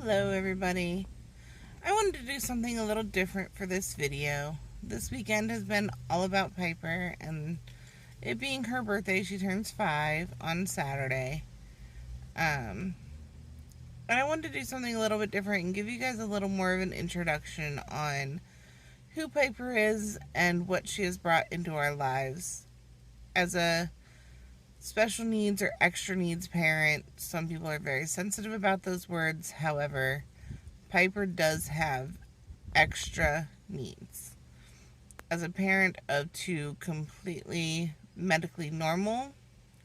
Hello everybody. I wanted to do something a little different for this video. This weekend has been all about Piper, and it being her birthday, she turns 5 on Saturday. And I wanted to do something a little bit different and give you guys a little more of an introduction on who Piper is and what she has brought into our lives as a special needs or extra needs parent. Some people are very sensitive about those words. However, Piper does have extra needs. As a parent of 2 completely medically normal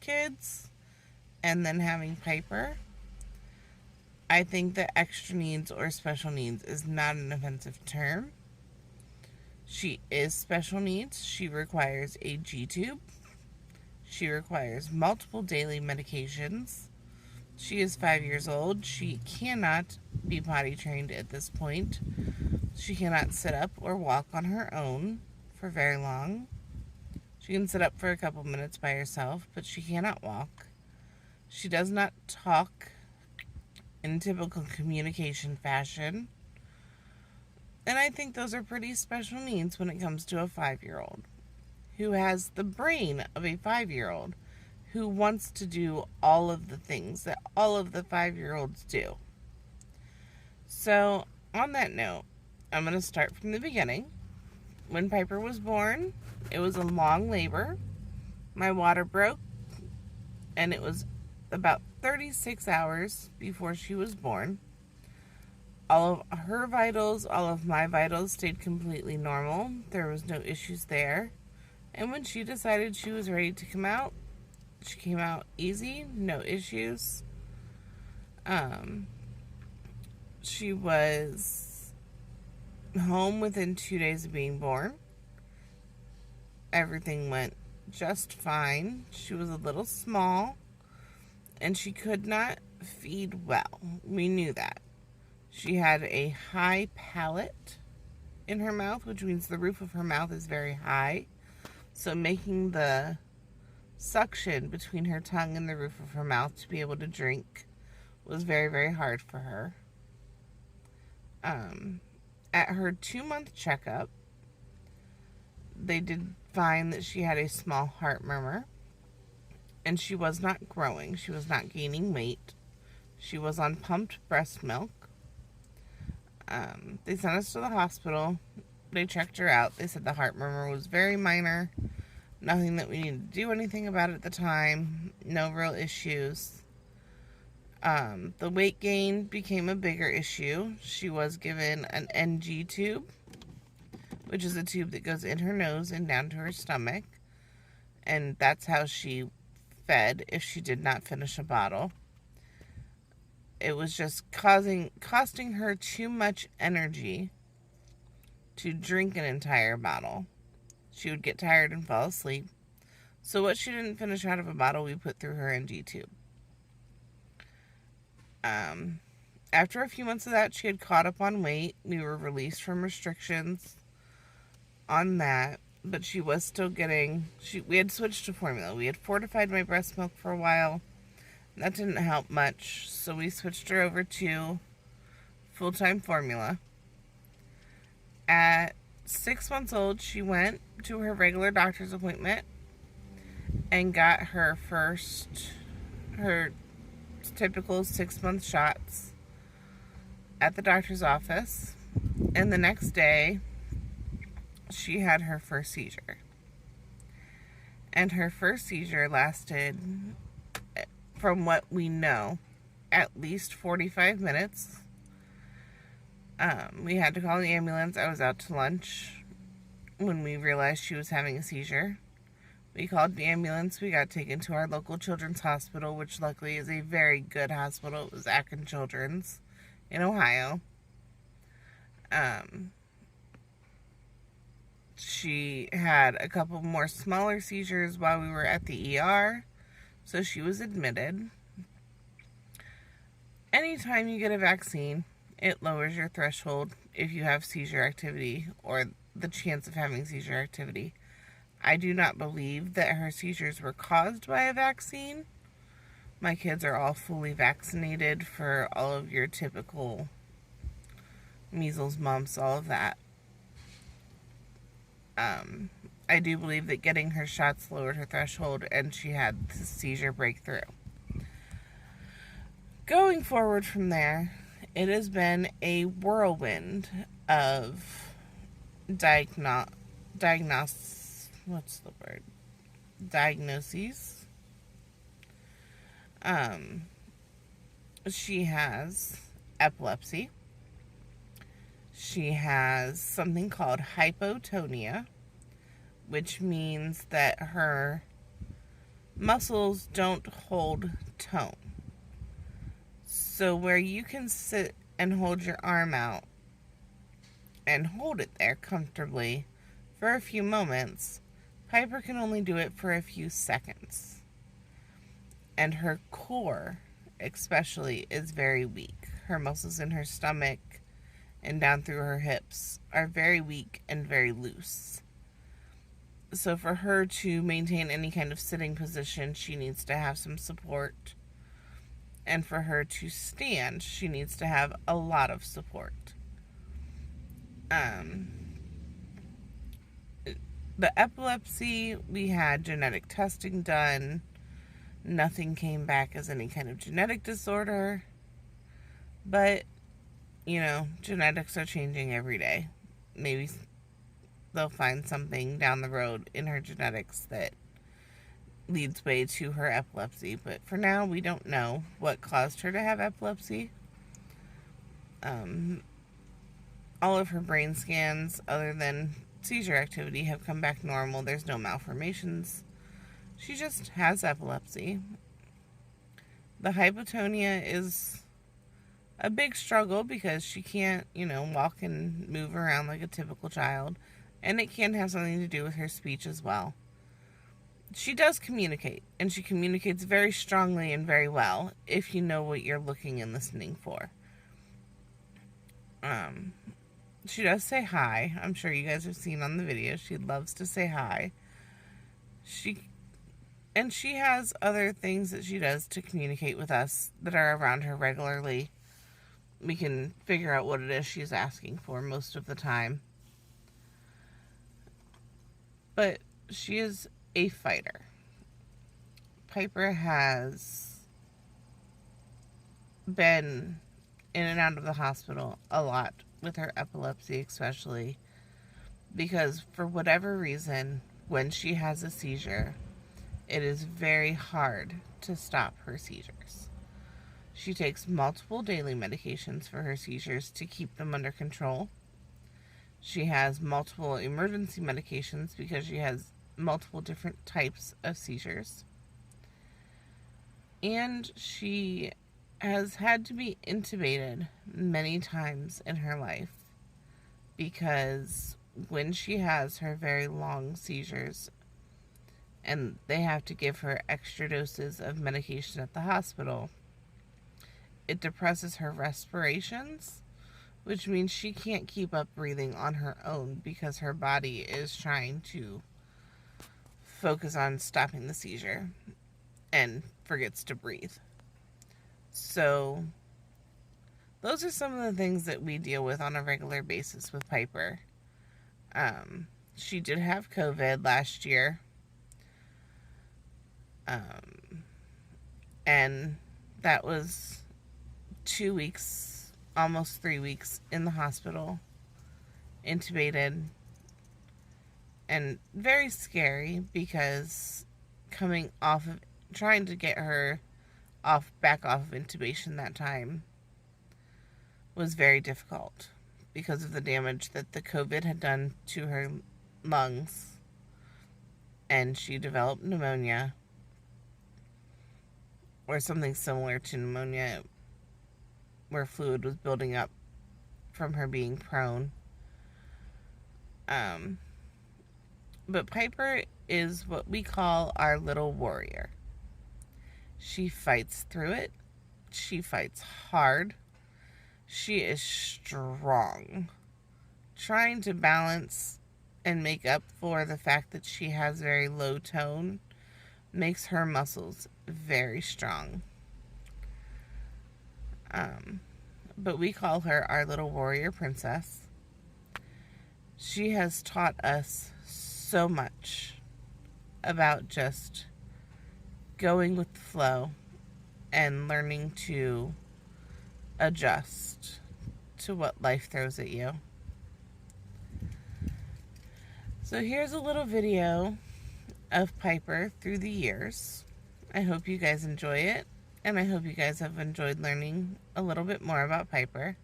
kids and then having Piper, I think that extra needs or special needs is not an offensive term. She is special needs. She requires a G-tube. She requires multiple daily medications. She is 5 years old. She cannot be potty trained at this point. She cannot sit up or walk on her own for very long. She can sit up for a couple minutes by herself, but she cannot walk. She does not talk in typical communication fashion. And I think those are pretty special needs when it comes to a 5-year-old who has the brain of a 5-year-old who wants to do all of the things that all of the 5-year-olds do. So, on that note, I'm going to start from the beginning. When Piper was born, it was a long labor. My water broke, and it was about 36 hours before she was born. All of her vitals, all of my vitals stayed completely normal. There was no issues there. And when she decided she was ready to come out, she came out easy, no issues. She was home within 2 days of being born. Everything went just fine. She was a little small, and she could not feed well. We knew that. She had a high palate in her mouth, which means the roof of her mouth is very high. So making the suction between her tongue and the roof of her mouth to be able to drink was very, very hard for her. At her 2-month checkup, they did find that she had a small heart murmur, and she was not growing. She was not gaining weight. She was on pumped breast milk. They sent us to the hospital. They checked her out. They said the heart murmur was very minor. Nothing that we needed to do anything about at the time. No real issues. The weight gain became a bigger issue. She was given an NG tube, which is a tube that goes in her nose and down to her stomach. And that's how she fed if she did not finish a bottle. It was just costing her too much energy to drink an entire bottle. She would get tired and fall asleep. So what she didn't finish out of a bottle, we put through her NG tube. After a few months of that, she had caught up on weight. We were released from restrictions on that, but she was still getting... We had switched to formula. We had fortified my breast milk for a while. That didn't help much, so we switched her over to full-time formula. At 6 months old, she went to her regular doctor's appointment and got her typical 6-month shots at the doctor's office. And the next day, she had her first seizure. And her first seizure lasted, from what we know, at least 45 minutes. We had to call the ambulance. I was out to lunch when we realized she was having a seizure. We called the ambulance. We got taken to our local children's hospital, which luckily is a very good hospital. It was Akron Children's in Ohio. She had a couple more smaller seizures while we were at the ER, so she was admitted. Anytime you get a vaccine, it lowers your threshold if you have seizure activity or the chance of having seizure activity. I do not believe that her seizures were caused by a vaccine, My kids are all fully vaccinated for all of your typical measles, mumps, all of that. I do believe that getting her shots lowered her threshold, and she had the seizure breakthrough. Going forward from there, it has been a whirlwind of diagnoses. She has epilepsy. She has something called hypotonia, which means that her muscles don't hold tone. So where you can sit and hold your arm out and hold it there comfortably for a few moments, Pyper can only do it for a few seconds. And her core, especially, is very weak. Her muscles in her stomach and down through her hips are very weak and very loose. So for her to maintain any kind of sitting position, she needs to have some support. And for her to stand, she needs to have a lot of support. The epilepsy, we had genetic testing done. Nothing came back as any kind of genetic disorder. But, genetics are changing every day. Maybe they'll find something down the road in her genetics that leads way to her epilepsy. But for now, we don't know what caused her to have epilepsy. All of her brain scans, other than seizure activity, have come back normal. There's no malformations. She just has epilepsy. The hypotonia is a big struggle because she can't, walk and move around like a typical child. And it can have something to do with her speech as well. She does communicate, and she communicates very strongly and very well if you know what you're looking and listening for. She does say hi. I'm sure you guys have seen on the video. She loves to say hi. She has other things that she does to communicate with us that are around her regularly. We can figure out what it is she's asking for most of the time. But she is a fighter. Pyper has been in and out of the hospital a lot with her epilepsy, especially because for whatever reason, when she has a seizure, it is very hard to stop her seizures. She takes multiple daily medications for her seizures to keep them under control. She has multiple emergency medications because she has multiple different types of seizures. And she has had to be intubated many times in her life because when she has her very long seizures and they have to give her extra doses of medication at the hospital, it depresses her respirations, which means she can't keep up breathing on her own because her body is trying to focus on stopping the seizure and forgets to breathe. So those are some of the things that we deal with on a regular basis with Pyper. She did have COVID last year. And that was 2 weeks, almost 3 weeks in the hospital, intubated, and very scary because coming off of, trying to get her back off of intubation that time was very difficult because of the damage that the COVID had done to her lungs, and she developed pneumonia or something similar to pneumonia where fluid was building up from her being prone. But Pyper is what we call our little warrior. She fights through it. She fights hard. She is strong. Trying to balance and make up for the fact that she has very low tone, makes her muscles very strong. But we call her our little warrior princess. She has taught us so much about just going with the flow and learning to adjust to what life throws at you. So here's a little video of Pyper through the years. I hope you guys enjoy it, and I hope you guys have enjoyed learning a little bit more about Pyper.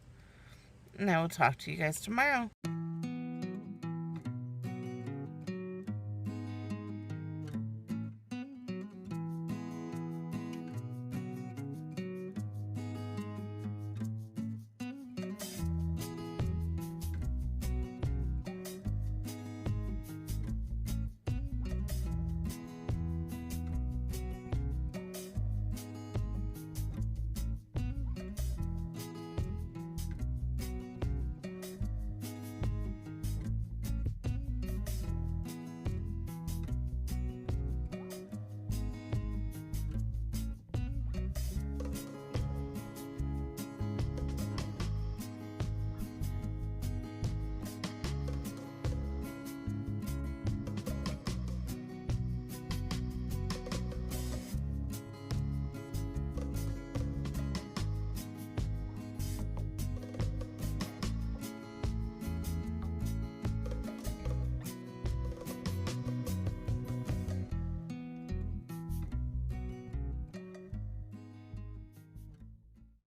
And I will talk to you guys tomorrow.